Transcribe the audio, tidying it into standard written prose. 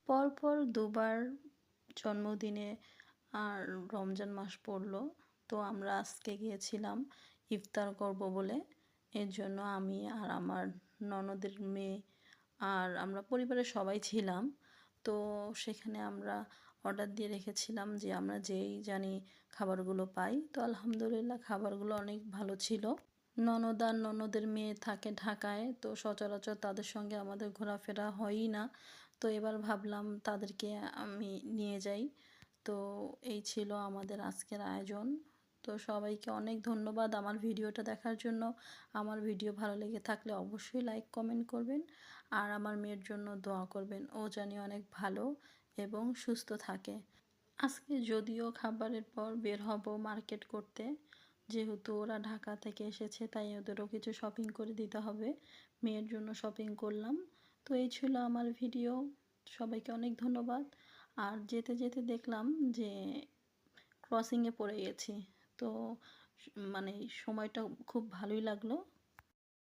পরপর দুবার জন্মদিনে আর রমজান মাস পড়লো, তো আমরা আজকে গিয়েছিলাম ইফতার করব বলে। এর জন্য আমি আর আমার ননদের মেয়ে আর আমরা পরিবারের সবাই ছিলাম। তো সেখানে আমরা অর্ডার দিয়ে রেখেছিলাম যে আমরা যেই জানি খাবারগুলো পাই। তো আলহামদুলিল্লাহ খাবারগুলো অনেক ভালো ছিল। ননদ আর ননদের মেয়ে থাকে ঢাকায়, তো সচরাচর তাদের সঙ্গে আমাদের ঘোরাফেরা হয়ই না। তো এবার ভাবলাম তাদেরকে আমি নিয়ে যাই। তো এই ছিল আমাদের আজকের আয়োজন। তো সবাইকে অনেক ধন্যবাদ আমার ভিডিওটা দেখার জন্য। আমার ভিডিও ভালো লেগে থাকলে অবশ্যই লাইক কমেন্ট করবেন আর আমার মেয়ের জন্য দোয়া করবেন, ও জানি অনেক ভালো এবং সুস্থ থাকে। আজকে যদিও খাবারের পর বের হব মার্কেট করতে, যেহেতু ওরা ঢাকা থেকে এসেছে তাই ওদেরও কিছু শপিং করে দিতে হবে। মেয়ের জন্য শপিং করলাম। তো এই ছিল আমার ভিডিও। সবাইকে অনেক ধন্যবাদ। আর যেতে যেতে দেখলাম যে ক্রসিংয়ে পড়ে গেছি। তো মানে সময়টা খুব ভালোই লাগলো।